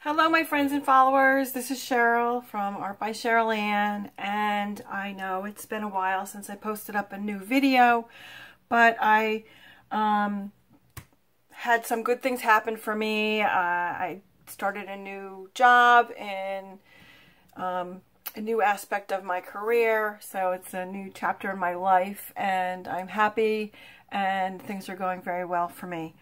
Hello my friends and followers, this is Cheryl from Art by Cheryl Ann, and I know it's been a while since I posted up a new video, but I had some good things happen for me. I started a new job in a new aspect of my career, so it's a new chapter in my life and I'm happy and things are going very well for me.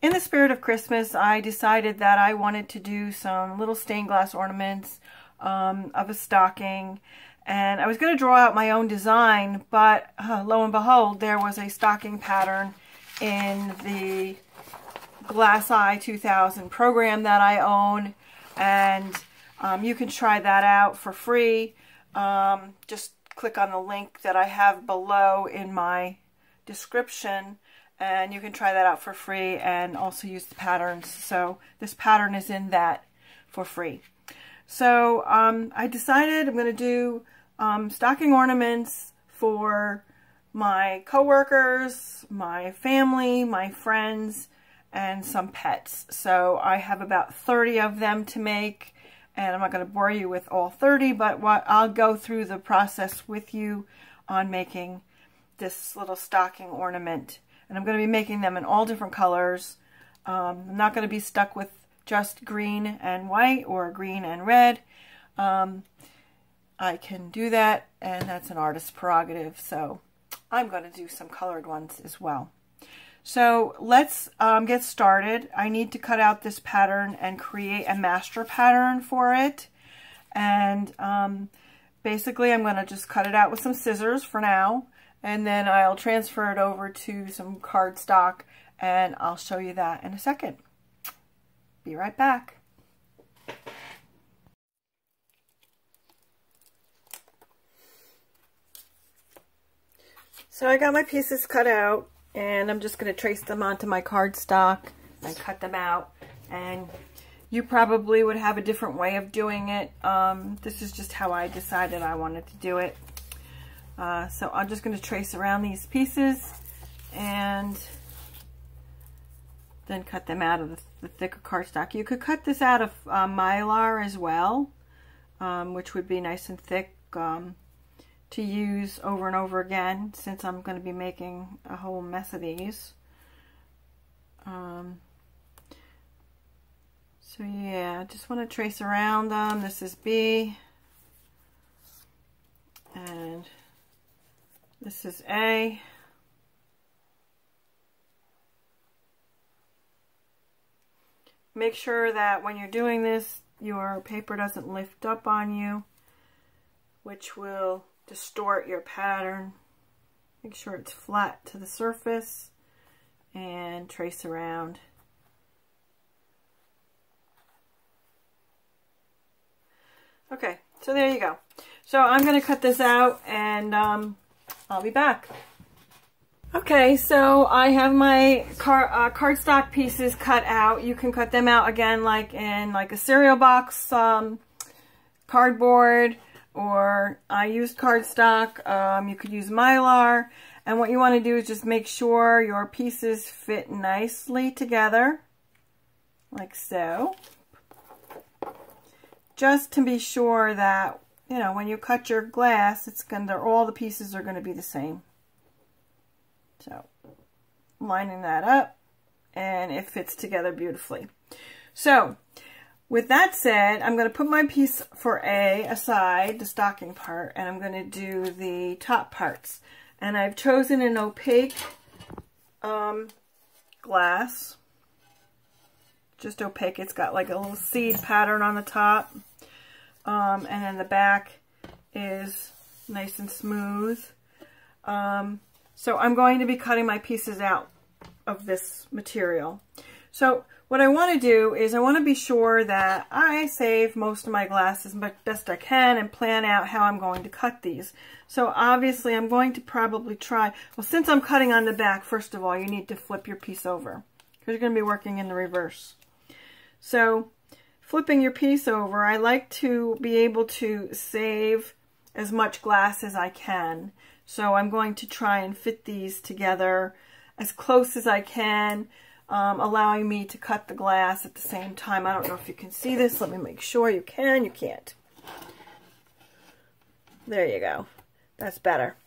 In the spirit of Christmas, I decided that I wanted to do some little stained glass ornaments of a stocking, and I was going to draw out my own design, but lo and behold, there was a stocking pattern in the Glass Eye 2000 program that I own, and you can try that out for free. Just click on the link that I have below in my description, and you can try that out for free and also use the patterns. So this pattern is in that for free. So I decided I'm going to do stocking ornaments for my coworkers, my family, my friends, and some pets. So I have about 30 of them to make, and I'm not going to bore you with all 30, but I'll go through the process with you on making this little stocking ornament. And I'm going to be making them in all different colors. I'm not going to be stuck with just green and white or green and red. I can do that, and that's an artist's prerogative. So I'm going to do some colored ones as well. So let's get started. I need to cut out this pattern and create a master pattern for it. And basically I'm going to just cut it out with some scissors for now. And then I'll transfer it over to some cardstock, and I'll show you that in a second. Be right back. So I got my pieces cut out, and I'm just going to trace them onto my cardstock and cut them out. And you probably would have a different way of doing it. This is just how I decided I wanted to do it. So I'm just going to trace around these pieces and then cut them out of the thicker cardstock. You could cut this out of Mylar as well, which would be nice and thick to use over and over again, since I'm going to be making a whole mess of these. So yeah, just want to trace around them. This is B, and this is A. Make sure that when you're doing this, your paper doesn't lift up on you, which will distort your pattern. Make sure it's flat to the surface and trace around. Okay, so there you go. So I'm going to cut this out, and I'll be back. Okay, so I have my cardstock pieces cut out. You can cut them out again like in like a cereal box cardboard, or I used cardstock. You could use Mylar. And what you want to do is just make sure your pieces fit nicely together, like so. Just to be sure that, you know, when you cut your glass, all the pieces are going to be the same. So, lining that up, and it fits together beautifully. So, with that said, I'm going to put my piece for A aside, the stocking part, and I'm going to do the top parts. And I've chosen an opaque glass. Just opaque. It's got like a little seed pattern on the top. And then the back is nice and smooth. So I'm going to be cutting my pieces out of this material. So what I want to do is I want to be sure that I save most of my glasses best I can and plan out how I'm going to cut these. So obviously I'm going to probably try, well, since I'm cutting on the back, first of all, you need to flip your piece over because you're going to be working in the reverse. So flipping your piece over, I like to be able to save as much glass as I can. So I'm going to try and fit these together as close as I can. allowing me to cut the glass at the same time. I don't know if you can see this. Let me make sure you can. You can't. There you go. That's better.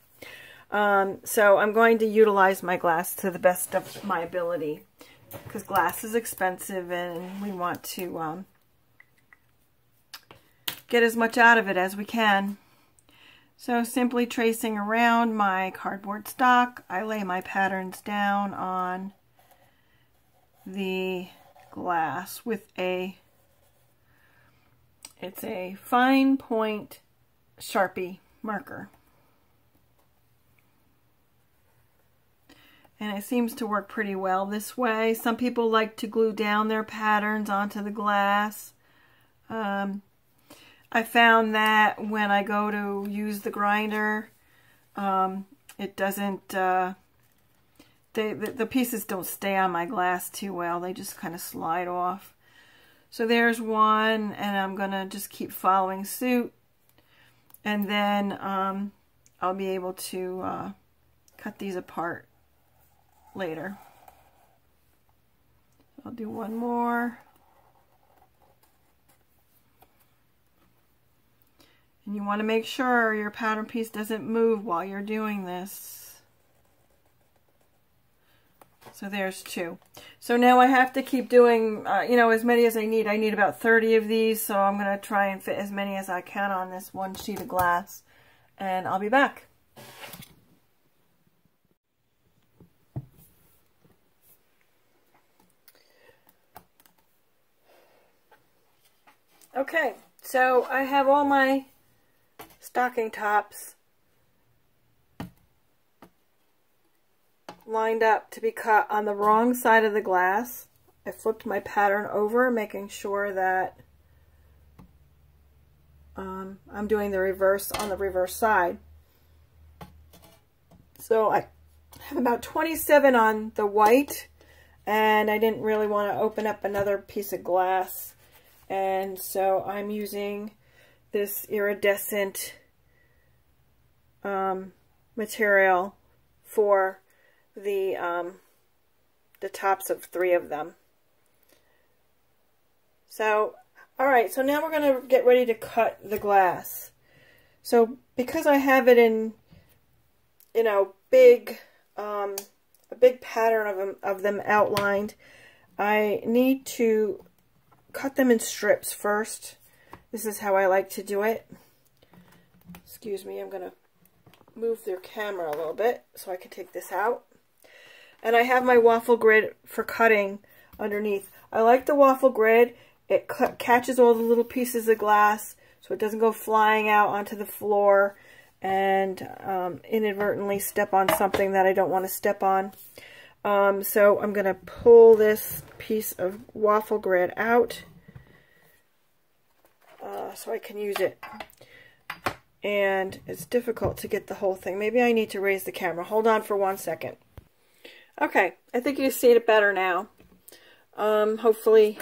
So I'm going to utilize my glass to the best of my ability, because glass is expensive and we want to get as much out of it as we can. So simply tracing around my cardboard stock, I lay my patterns down on the glass with it's a fine point Sharpie marker. And it seems to work pretty well this way. Some people like to glue down their patterns onto the glass. I found that when I go to use the grinder, it doesn't, the pieces don't stay on my glass too well. They just kind of slide off. So there's one, and I'm going to just keep following suit. And then I'll be able to cut these apart later. I'll do one more. And you want to make sure your pattern piece doesn't move while you're doing this. So there's two. So now I have to keep doing, you know, as many as I need. I need about 30 of these, so I'm going to try and fit as many as I can on this one sheet of glass. And I'll be back. Okay, so I have all my stocking tops lined up to be cut on the wrong side of the glass. I flipped my pattern over, making sure that I'm doing the reverse on the reverse side. So I have about 27 on the white, and I didn't really want to open up another piece of glass. And so I'm using this iridescent material for the tops of 3 of them. So, alright, so now we're going to get ready to cut the glass. So, because I have it in, you know, a big pattern of them outlined, I need to cut them in strips first. This is how I like to do it. Excuse me, I'm going to move their camera a little bit so I can take this out. And I have my waffle grid for cutting underneath. I like the waffle grid. It catches all the little pieces of glass so it doesn't go flying out onto the floor and inadvertently step on something that I don't want to step on. So I'm going to pull this piece of waffle grid out so I can use it. And it's difficult to get the whole thing. Maybe I need to raise the camera. Hold on for 1 second. Okay, I think you see it better now. Hopefully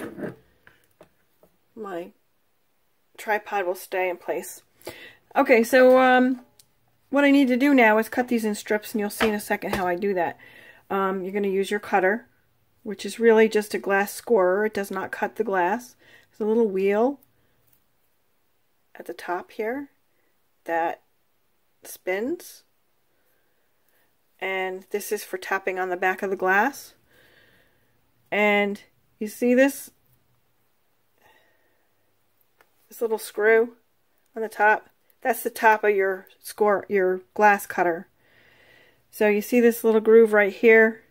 my tripod will stay in place. Okay, so what I need to do now is cut these in strips, and you'll see in a second how I do that. You're going to use your cutter, which is really just a glass scorer. It does not cut the glass. There's a little wheel at the top here that spins, and this is for tapping on the back of the glass. And you see this little screw on the top? That's the top of your glass cutter. So you see this little groove right here?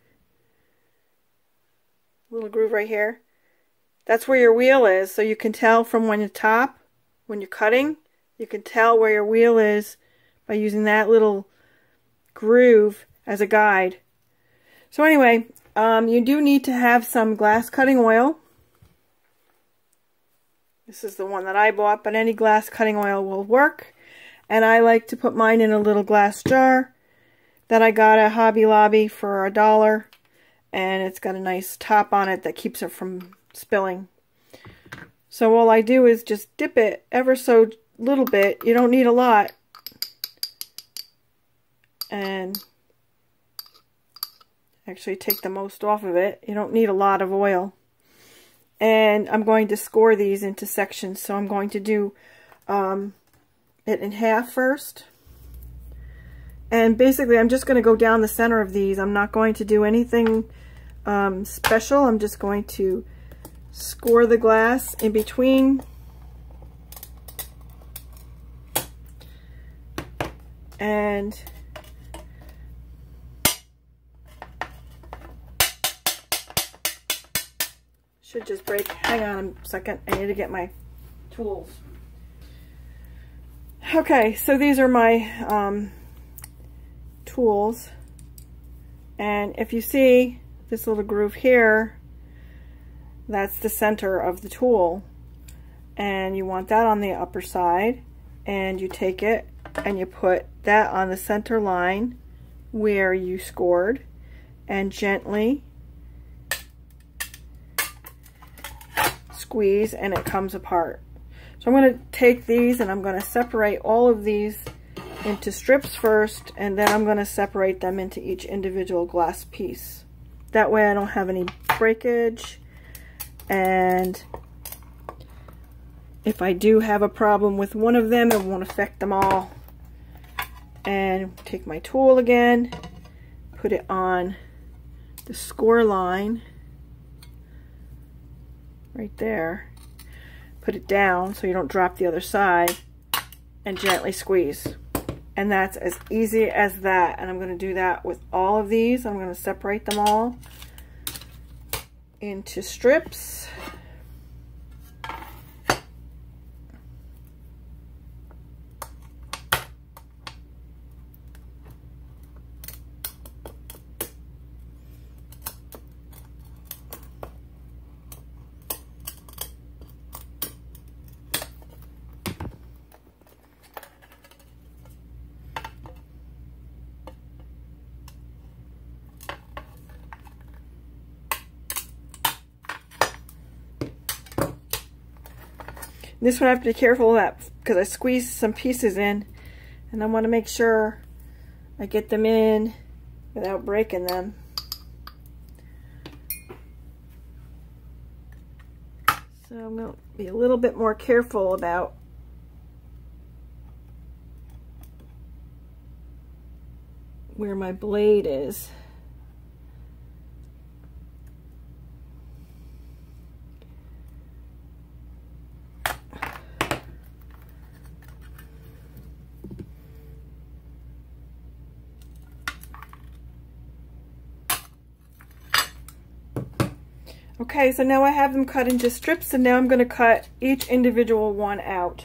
Little groove right here? That's where your wheel is. So you can tell from when you're cutting, you can tell where your wheel is by using that little groove as a guide. So anyway, you do need to have some glass cutting oil. This is the one that I bought, but any glass cutting oil will work. And I like to put mine in a little glass jar that I got at Hobby Lobby for $1. And it's got a nice top on it that keeps it from spilling. So all I do is just dip it ever so little bit. You don't need a lot. And actually take the most off of it. You don't need a lot of oil. And I'm going to score these into sections. So I'm going to do it in half first. And basically I'm just going to go down the center of these. I'm not going to do anything special. I'm just going to score the glass in between. And should just break. Hang on a second. I need to get my tools. Okay, so these are my tools. And if you see this little groove here, that's the center of the tool. And you want that on the upper side. And you take it and you put that on the center line where you scored, and gently squeeze and it comes apart. So I'm going to take these and I'm going to separate all of these into strips first, and then I'm going to separate them into each individual glass piece. That way I don't have any breakage, and if I do have a problem with one of them, it won't affect them all. And take my tool again, put it on the score line right there, put it down so you don't drop the other side, and gently squeeze. And that's as easy as that. And I'm going to do that with all of these. I'm going to separate them all into strips. This one I have to be careful of that because I squeezed some pieces in, and I want to make sure I get them in without breaking them. So I'm going to be a little bit more careful about where my blade is. Okay, so now I have them cut into strips, and now I'm going to cut each individual one out.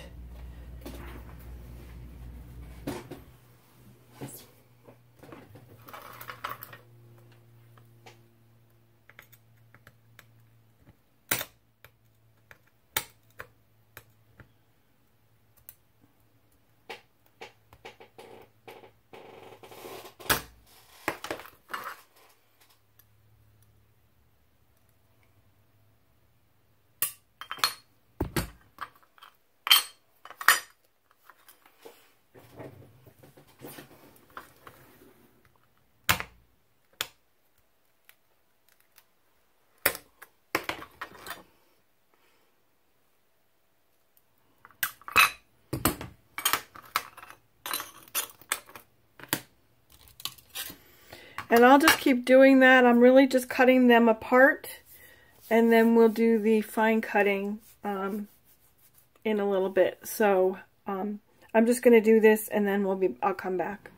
And I'll just keep doing that. I'm really just cutting them apart, and then we'll do the fine cutting in a little bit. So I'm just going to do this, and then I'll come back.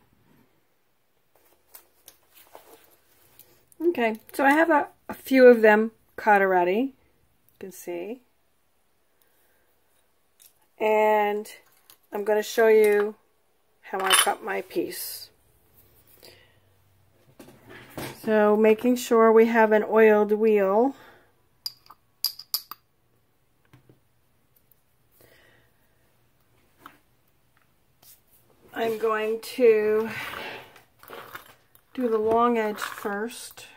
Okay, so I have a few of them cut already, you can see. And I'm going to show you how I cut my piece. So making sure we have an oiled wheel. I'm going to do the long edge first.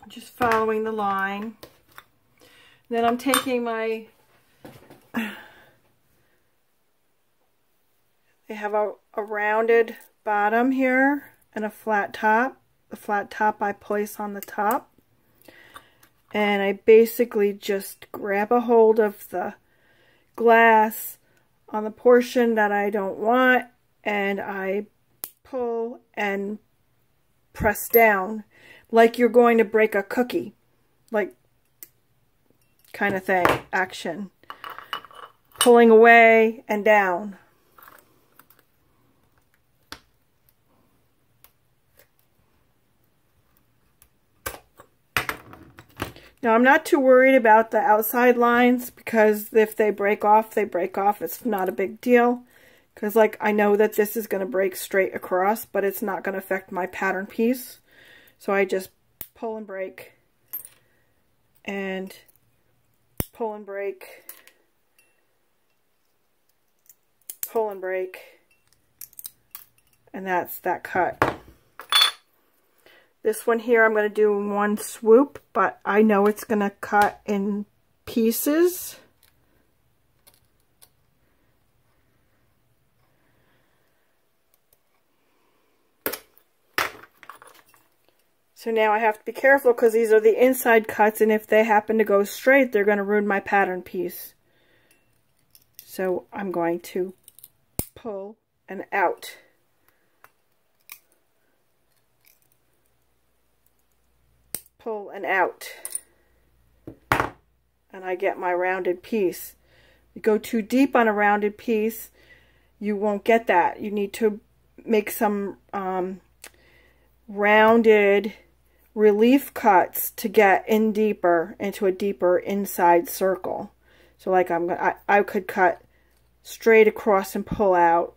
Just following the line. Then I'm taking my, they have a rounded bottom here and a flat top. The flat top I place on the top. And I basically just grab a hold of the glass on the portion that I don't want, and I pull and press down like you're going to break a cookie, like kind of thing, action. Pulling away and down. Now, I'm not too worried about the outside lines, because if they break off, they break off. It's not a big deal, because like I know that this is going to break straight across, but it's not going to affect my pattern piece. So I just pull and break, and pull and break, pull and break, and that's that cut. This one here I'm going to do in one swoop, but I know it's going to cut in pieces. So now I have to be careful, because these are the inside cuts, and if they happen to go straight, they're going to ruin my pattern piece. So I'm going to pull and out. Pull and out, and I get my rounded piece. You go too deep on a rounded piece, you won't get that. You need to make some rounded relief cuts to get in deeper into a deeper inside circle. So like I could cut straight across and pull out.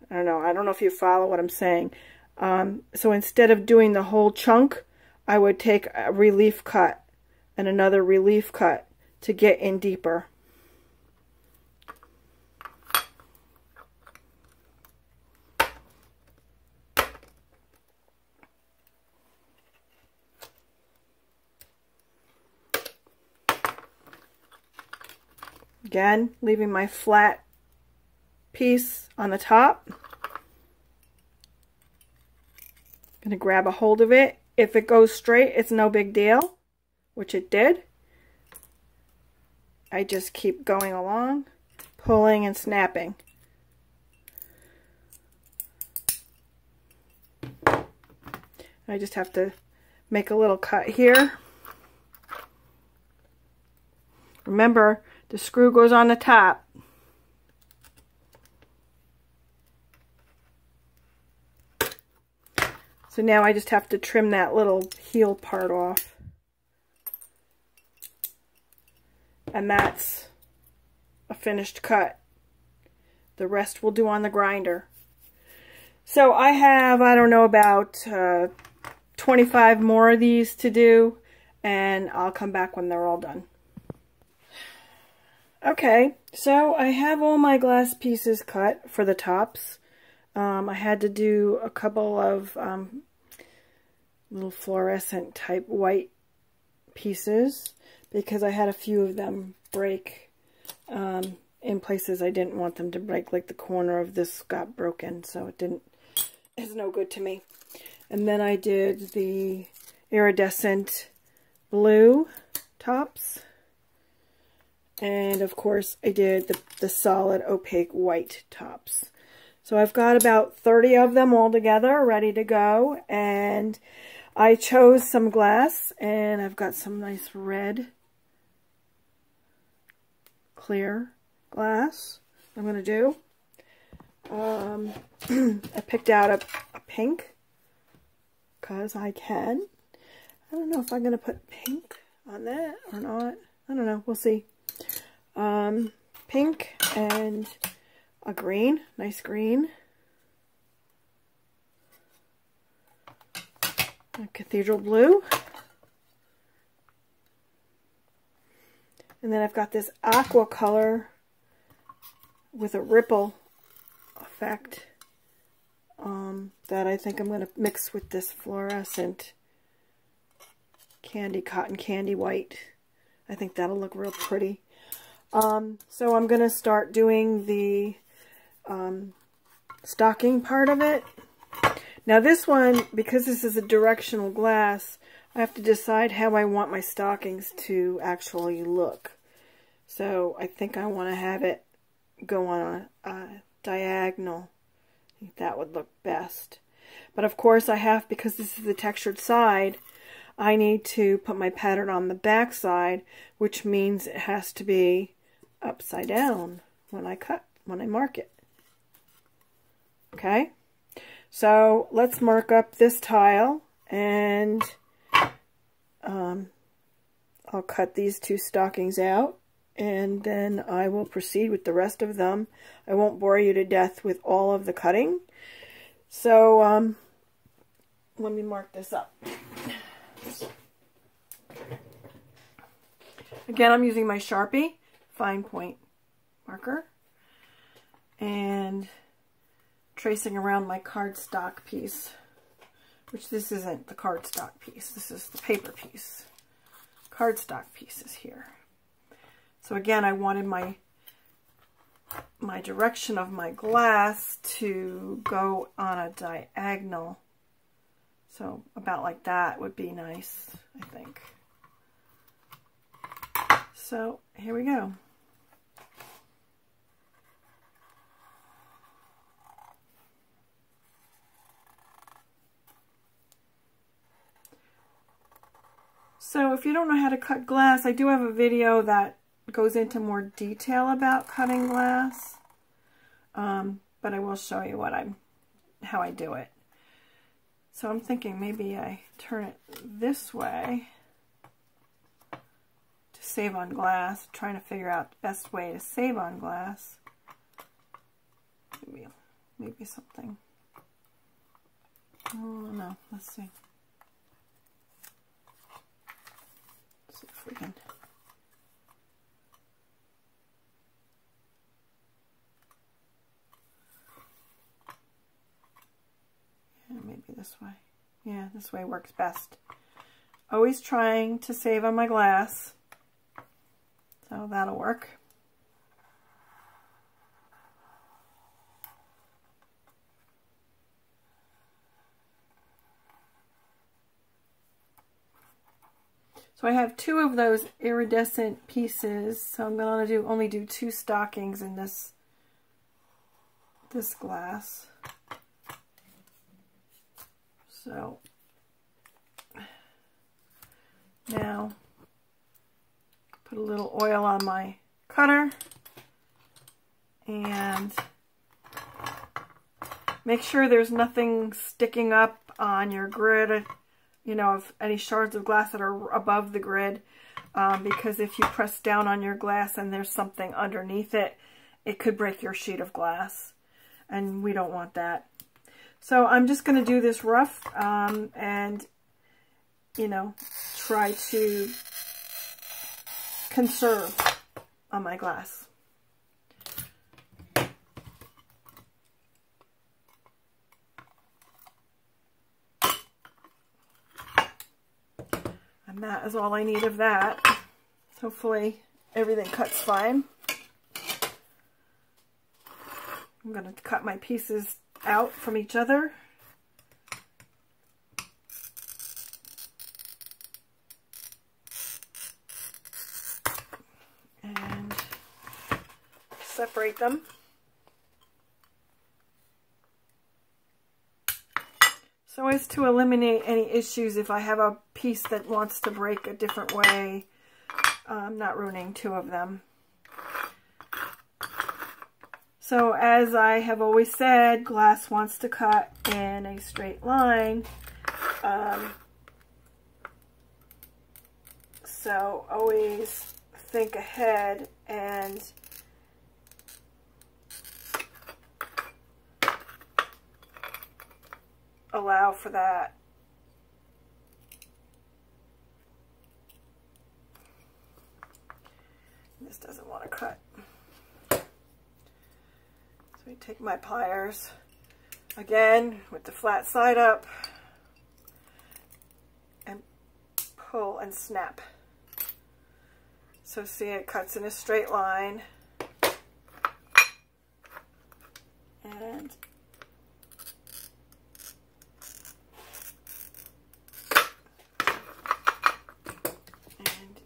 I don't know if you follow what I'm saying. So instead of doing the whole chunk, I would take a relief cut and another relief cut to get in deeper. Again, leaving my flat piece on the top. Going to grab a hold of it. If it goes straight, it's no big deal, which it did. I just keep going along, pulling and snapping. I just have to make a little cut here. Remember, the screw goes on the top. So now I just have to trim that little heel part off. And that's a finished cut. The rest we'll do on the grinder. So I have, I don't know, about 25 more of these to do, and I'll come back when they're all done. Okay, so I have all my glass pieces cut for the tops. I had to do a couple of little fluorescent type white pieces because I had a few of them break in places I didn't want them to break, like the corner of this got broken, so it's no good to me. And then I did the iridescent blue tops, and of course I did the solid opaque white tops. So I've got about 30 of them all together ready to go, and I chose some glass, and I've got some nice red clear glass I'm going to do. I picked out a pink because I can. I don't know if I'm going to put pink on that or not. I don't know. We'll see. Pink and a green, nice green. A cathedral blue. And then I've got this aqua color with a ripple effect that I think I'm going to mix with this fluorescent cotton candy white. I think that'll look real pretty. So I'm going to start doing the stocking part of it. Now this one, because this is a directional glass, I have to decide how I want my stockings to actually look. So I think I want to have it go on a diagonal. I think that would look best. But of course I have, because this is the textured side, I need to put my pattern on the back side, which means it has to be upside down when I mark it. Okay, so let's mark up this tile, and I'll cut these two stockings out, and then I will proceed with the rest of them. I won't bore you to death with all of the cutting. So let me mark this up. Again, I'm using my Sharpie fine point marker and tracing around my cardstock piece, which this isn't the cardstock piece, this is the paper piece. Cardstock piece is here. So again, I wanted my direction of my glass to go on a diagonal. So about like that would be nice, I think. So here we go. So if you don't know how to cut glass, I do have a video that goes into more detail about cutting glass, but I will show you how I do it. So I'm thinking maybe I turn it this way to save on glass, trying to figure out the best way to save on glass. Maybe something. Oh no, let's see. See if we can. Yeah, maybe this way. Yeah, this way works best. Always trying to save on my glass. So that'll work. So I have two of those iridescent pieces, so I'm going to only do two stockings in this glass. So now put a little oil on my cutter and make sure there's nothing sticking up on your grid, you know, of any shards of glass that are above the grid, because if you press down on your glass and there's something underneath it, it could break your sheet of glass, and we don't want that. So I'm just going to do this rough and, you know, try to conserve on my glass. And that is all I need of that. Hopefully everything cuts fine. I'm going to cut my pieces out from each other. And separate them. So as to eliminate any issues if I have a piece that wants to break a different way, I'm not ruining two of them. So as I have always said, glass wants to cut in a straight line. So always think ahead and allow for that. This doesn't want to cut. So I take my pliers again with the flat side up and pull and snap. So see, it cuts in a straight line. And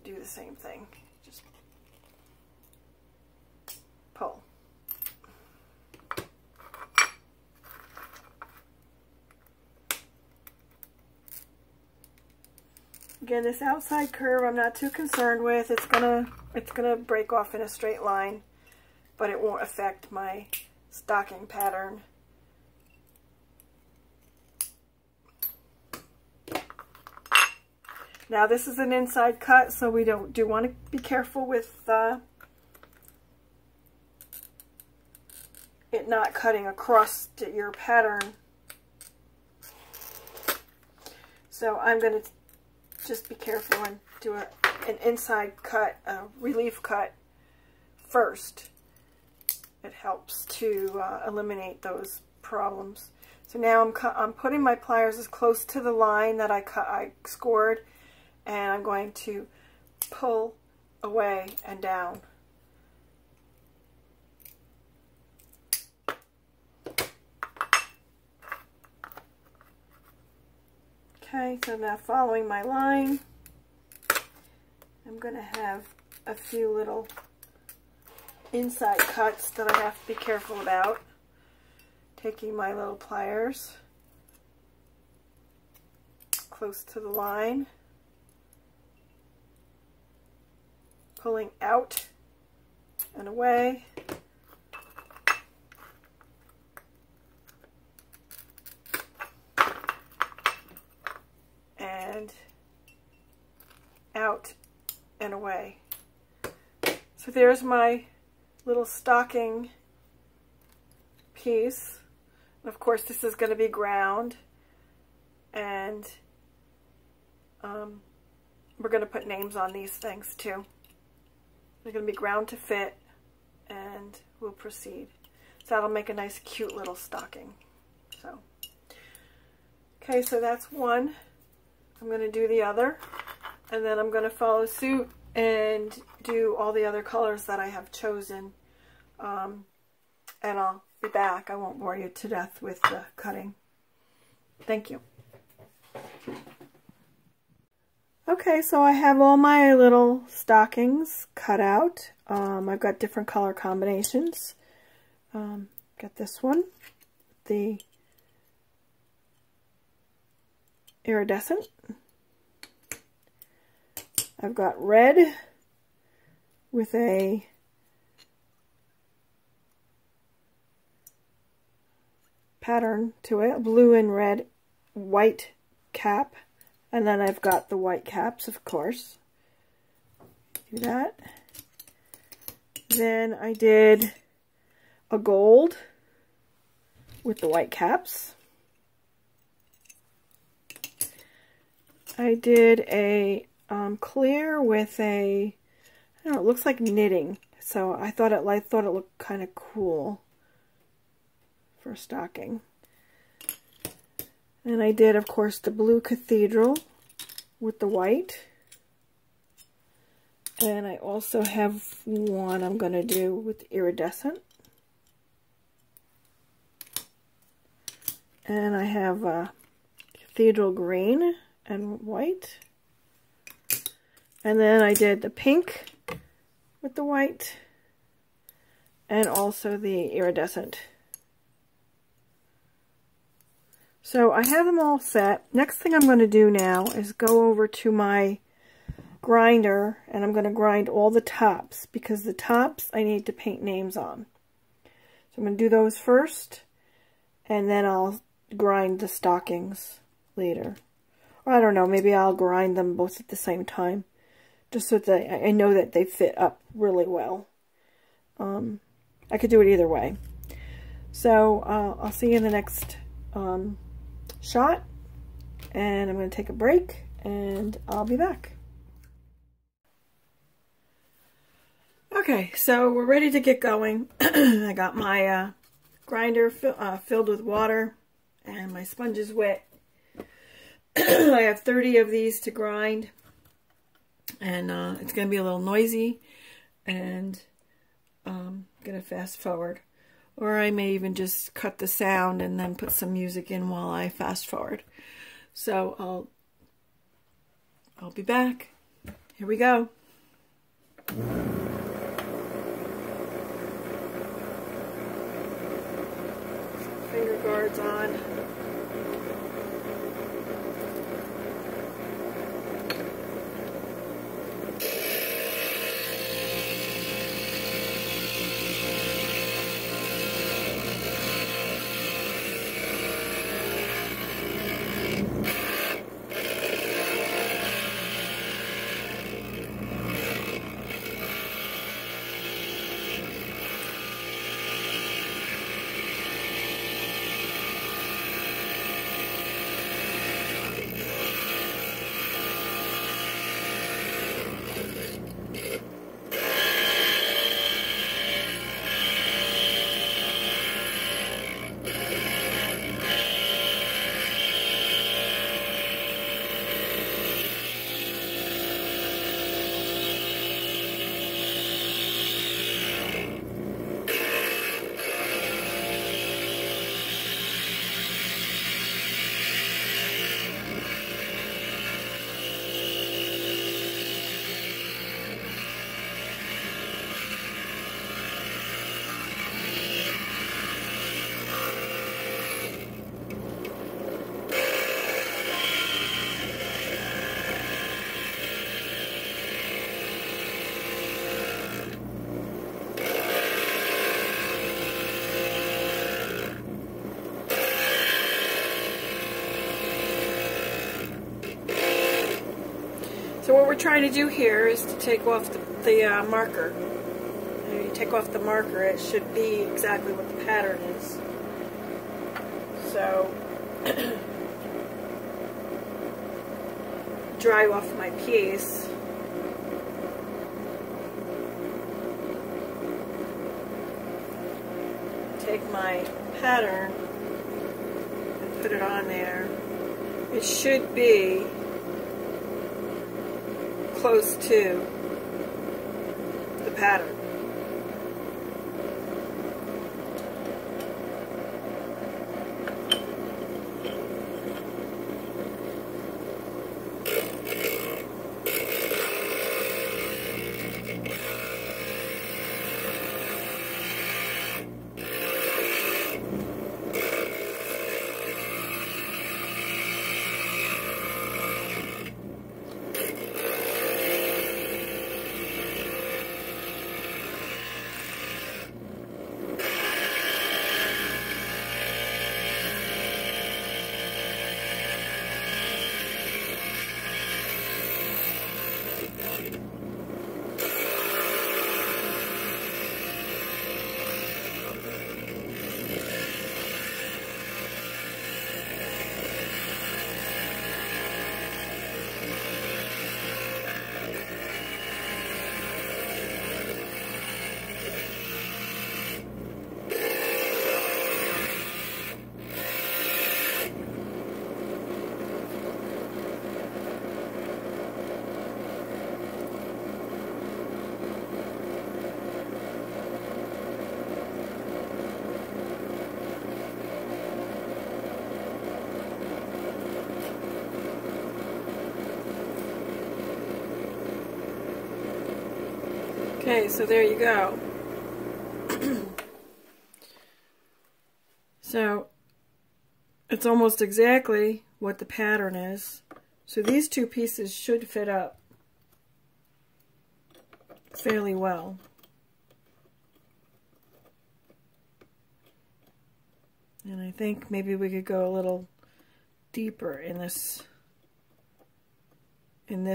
do the same thing. Just pull. Again, this outside curve I'm not too concerned with. It's gonna break off in a straight line, but it won't affect my stocking pattern. Now this is an inside cut, so we do want to be careful with it not cutting across your pattern. So I'm going to just be careful and do an inside cut, a relief cut first. It helps to eliminate those problems. So now I'm putting my pliers as close to the line that I scored, and I'm going to pull away and down. Okay, so now following my line, I'm going to have a few little inside cuts that I have to be careful about. Taking my little pliers close to the line, pulling out and away, and out and away. So there's my little stocking piece. Of course, this is going to be ground, and we're going to put names on these things too. They're going to be ground to fit, and we'll proceed. So that'll make a nice, cute little stocking. So, okay, so that's one. I'm going to do the other, and then I'm going to follow suit and do all the other colors that I have chosen. And I'll be back. I won't bore you to death with the cutting. Thank you. Okay, so I have all my little stockings cut out. I've got different color combinations. Got this one, the iridescent. I've got red with a pattern to it, blue and red, white cap, and then I've got the white caps, of course. Do that. Then I did a gold with the white caps. I did a clear with a, I don't know, it looks like knitting, so I thought it looked kind of cool for a stocking. And I did, of course, the blue cathedral with the white. And I also have one I'm going to do with iridescent. And I have cathedral green and white. And then I did the pink with the white and also the iridescent. So I have them all set. Next thing I'm going to do now is go over to my grinder, and I'm going to grind all the tops, because the tops I need to paint names on. So I'm going to do those first, and then I'll grind the stockings later. Or I don't know, maybe I'll grind them both at the same time, just so that I know that they fit up really well. I could do it either way. So I'll see you in the next shot, and I'm going to take a break, and I'll be back. Okay, so we're ready to get going. I got my grinder filled with water, and my sponge is wet. I have 30 of these to grind, and it's going to be a little noisy, and I'm going to fast forward. Or I may even just cut the sound and then put some music in while I fast forward. So I'll be back. Here we go. Finger guards on. So what we're trying to do here is to take off the marker. When you take off the marker, it should be exactly what the pattern is. So, dry off my piece. Take my pattern and put it on there. It should be close to the pattern. Okay, so there you go. So it's almost exactly what the pattern is. So these two pieces should fit up fairly well. And I think maybe we could go a little deeper in this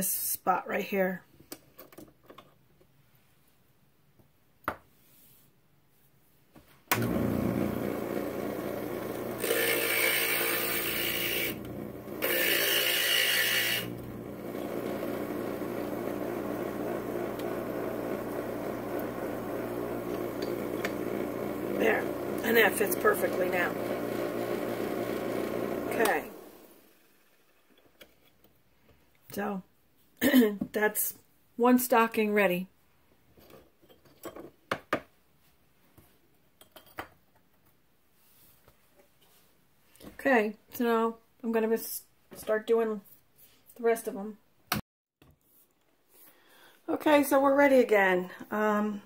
spot right here. There, and that fits perfectly now. Okay. So, that's one stocking ready. Okay, so now I'm going to start doing the rest of them. Okay, so we're ready again. I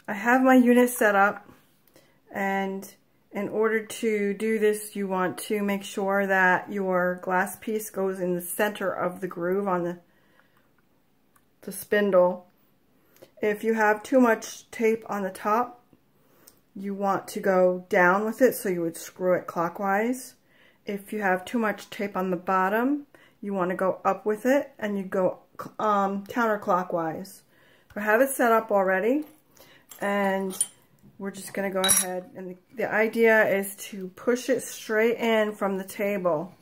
have my unit set up, and in order to do this, you want to make sure that your glass piece goes in the center of the groove on the spindle. If you have too much tape on the top, you want to go down with it, so you would screw it clockwise. If you have too much tape on the bottom, you want to go up with it, and you go counterclockwise. I have it set up already, and we're just going to go ahead, and the idea is to push it straight in from the table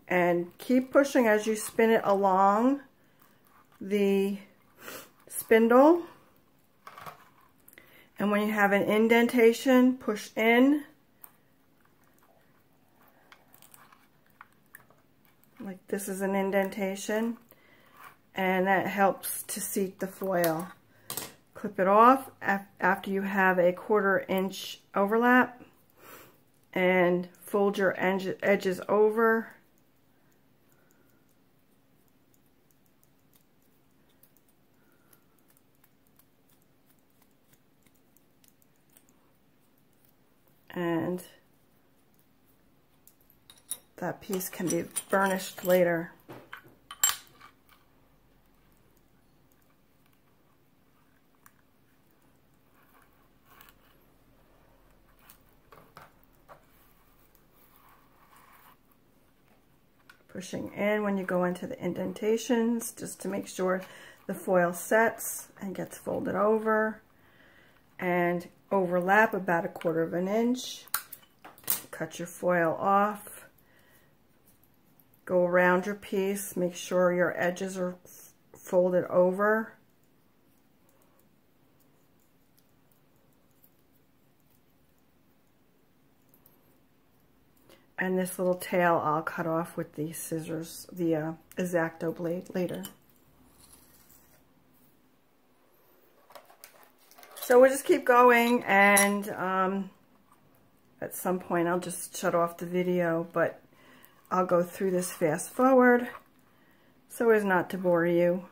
and keep pushing as you spin it along the spindle. And when you have an indentation, push in like this is an indentation, and that helps to seat the foil. Clip it off after you have a 1/4 inch overlap, and fold your edges over. And that piece can be burnished later. Pushing in when you go into the indentations, just to make sure the foil sets and gets folded over, and overlap about 1/4 inch. Cut your foil off. Go around your piece, make sure your edges are folded over. And this little tail I'll cut off with the scissors, the X-Acto blade later. So we'll just keep going, and at some point I'll just shut off the video, but I'll go through this fast forward so as not to bore you.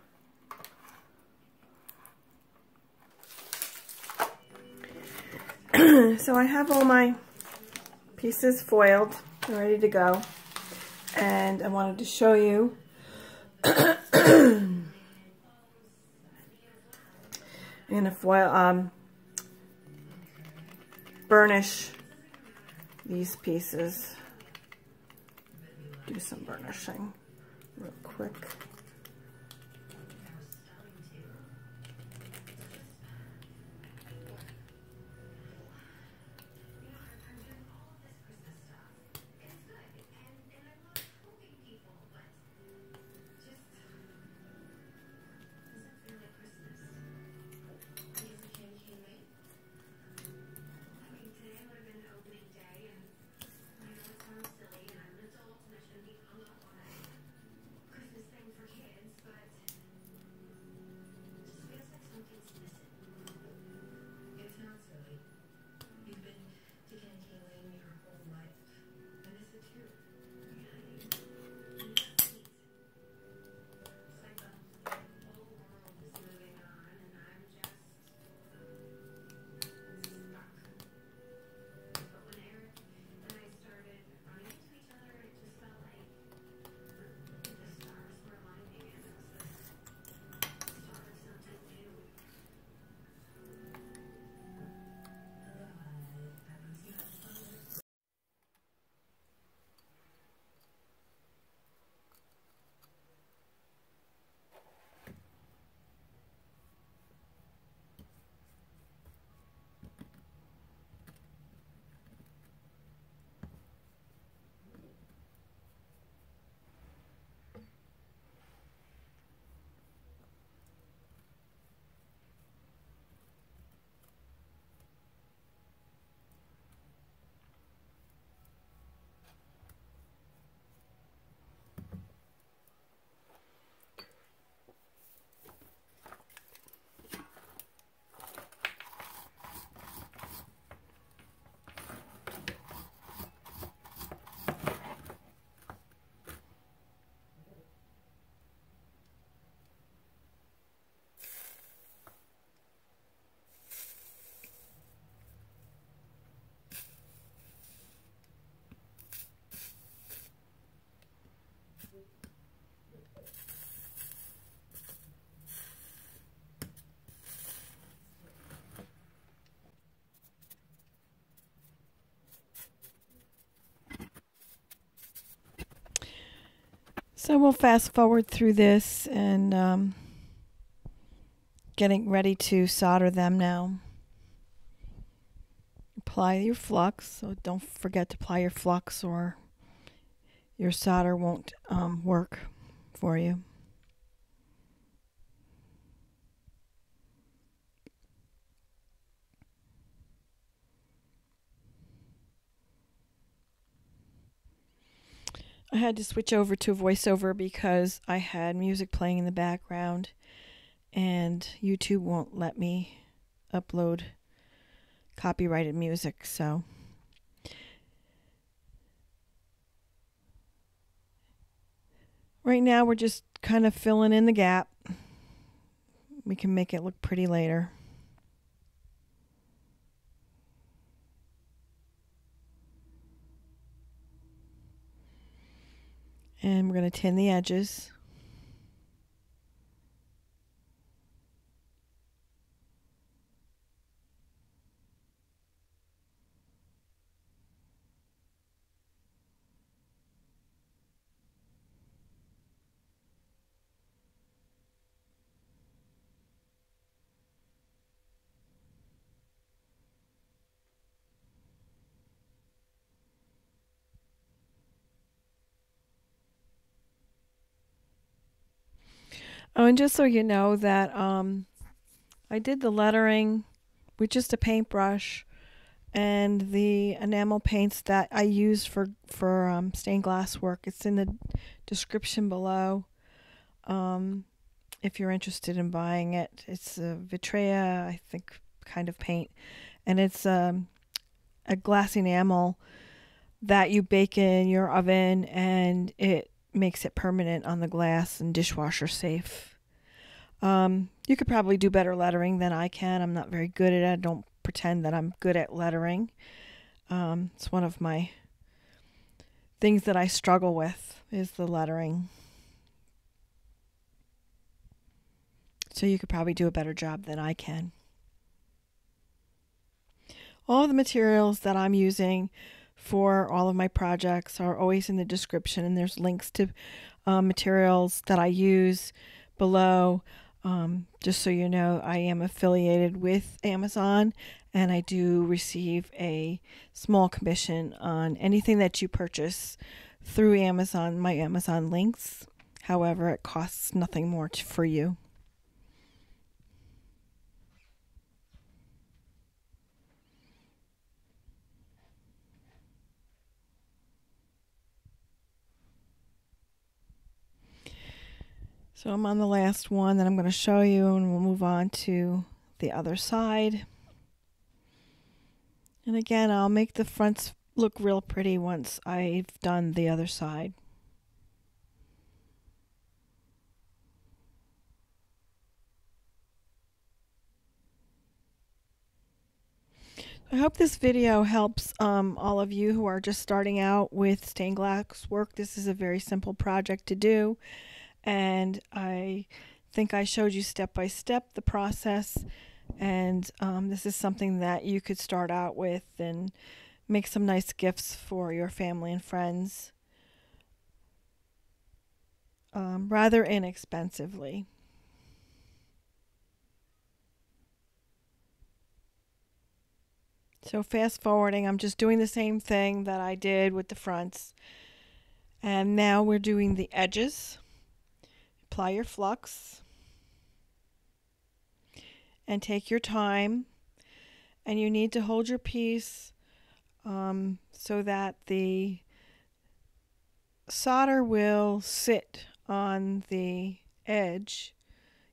So I have all my pieces foiled and ready to go, and I wanted to show you I'm going to foil, burnish these pieces. Do some burnishing real quick. So we'll fast forward through this and getting ready to solder them now. Apply your flux, so don't forget to apply your flux or your solder won't work for you. I had to switch over to voiceover because I had music playing in the background and YouTube won't let me upload copyrighted music, so right now we're just kind of filling in the gap. We can make it look pretty later. And we're going to tin the edges. Oh, and just so you know that I did the lettering with just a paintbrush, and the enamel paints that I use for stained glass work. It's in the description below. If you're interested in buying it, it's a Vitrea, I think, kind of paint, and it's a glass enamel that you bake in your oven, and it makes it permanent on the glass and dishwasher safe. You could probably do better lettering than I can. I'm not very good at it. I don't pretend that I'm good at lettering. It's one of my things that I struggle with is the lettering. So you could probably do a better job than I can. All of the materials that I'm using for all of my projects are always in the description, and there's links to materials that I use below. Just so you know, I am affiliated with Amazon, and I do receive a small commission on anything that you purchase through Amazon, my Amazon links. However, it costs nothing more for you. So I'm on the last one that I'm going to show you, and we'll move on to the other side. And again, I'll make the fronts look real pretty once I've done the other side. I hope this video helps all of you who are just starting out with stained glass work. This is a very simple project to do, and I think I showed you step by step the process, and this is something that you could start out with and make some nice gifts for your family and friends rather inexpensively. So fast forwarding, I'm just doing the same thing that I did with the fronts, and now we're doing the edges. Apply your flux and take your time, and you need to hold your piece so that the solder will sit on the edge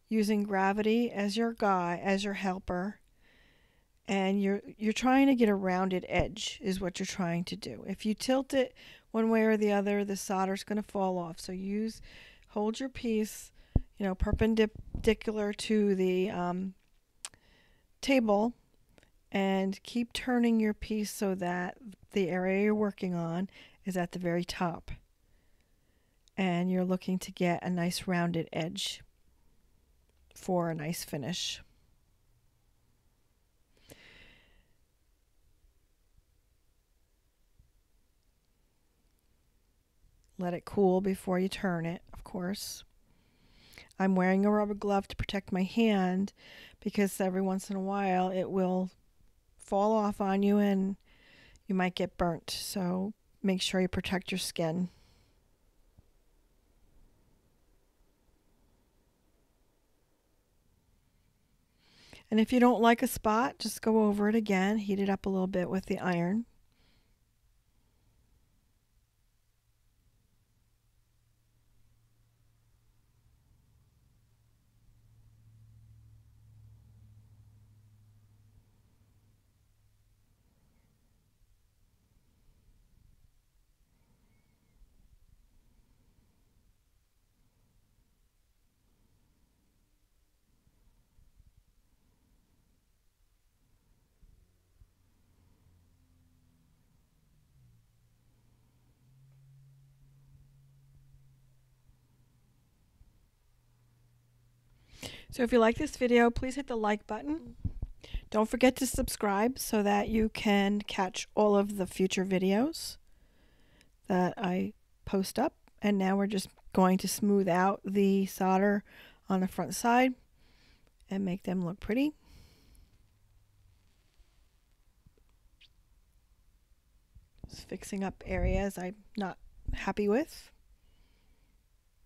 using gravity as your guide, as your helper, and you're trying to get a rounded edge is what you're trying to do. If you tilt it one way or the other, the solder's going to fall off. So hold your piece, perpendicular to the table, and keep turning your piece so that the area you're working on is at the very top, and you're looking to get a nice rounded edge for a nice finish. Let it cool before you turn it, course. I'm wearing a rubber glove to protect my hand because every once in a while it will fall off on you and you might get burnt. So make sure you protect your skin. And if you don't like a spot, just go over it again, heat it up a little bit with the iron. So if you like this video, please hit the like button. Don't forget to subscribe so that you can catch all of the future videos that I post up. And now we're just going to smooth out the solder on the front side and make them look pretty. Just fixing up areas I'm not happy with.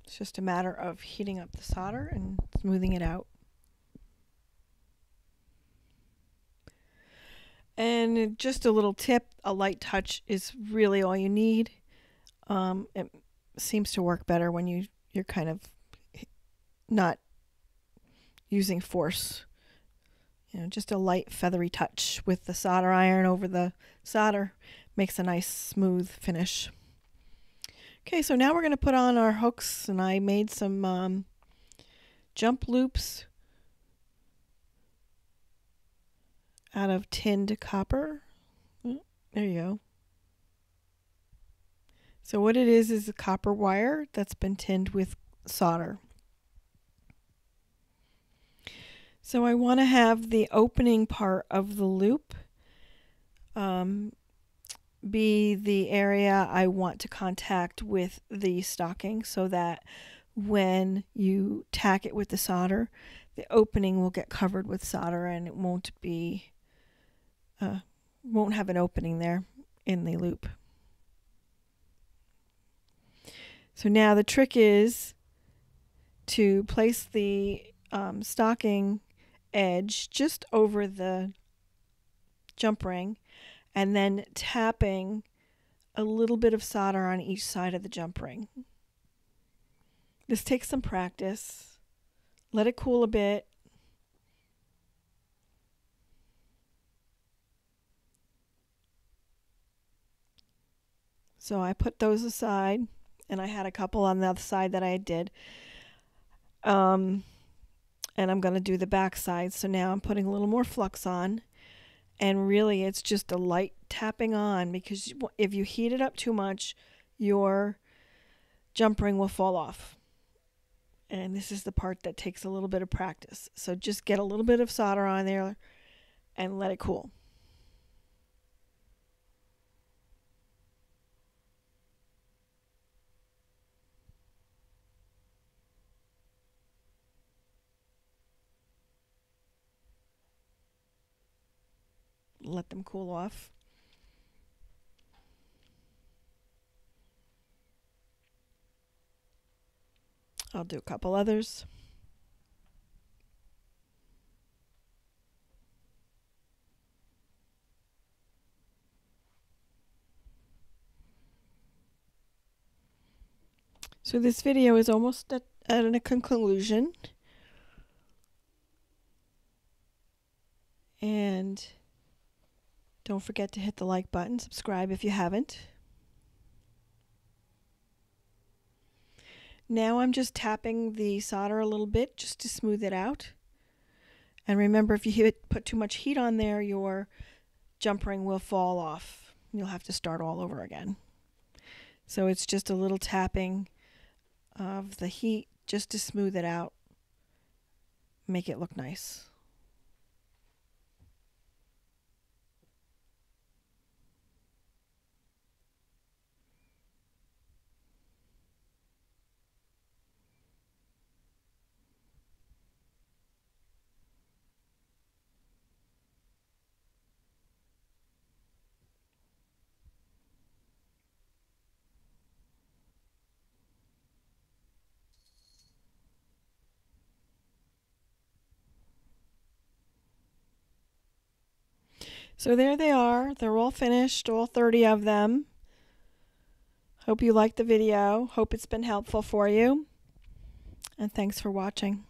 It's just a matter of heating up the solder and smoothing it out. And just a little tip, a light touch is really all you need. It seems to work better when you're kind of not using force. Just a light feathery touch with the solder iron over the solder makes a nice smooth finish. Okay, so now we're going to put on our hooks, and I made some jump loops out of tinned copper. There you go. So what it is a copper wire that's been tinned with solder. So I want to have the opening part of the loop be the area I want to contact with the stocking, so that when you tack it with the solder, the opening will get covered with solder and it won't have an opening there in the loop. So now the trick is to place the stocking edge just over the jump ring and then tapping a little bit of solder on each side of the jump ring. This takes some practice. Let it cool a bit. So I put those aside, and I had a couple on the other side that I did. And I'm going to do the back side. So now I'm putting a little more flux on. And really, it's just a light tapping on, because if you heat it up too much, your jump ring will fall off. And this is the part that takes a little bit of practice. So just get a little bit of solder on there and let it cool. Let them cool off. I'll do a couple others. So this video is almost at a conclusion. And don't forget to hit the like button, subscribe if you haven't. Now I'm just tapping the solder a little bit just to smooth it out. And remember, if you put too much heat on there, your jump ring will fall off. You'll have to start all over again. So it's just a little tapping of the heat just to smooth it out, make it look nice. So there they are. They're all finished, all 30 of them. Hope you liked the video. Hope it's been helpful for you. And thanks for watching.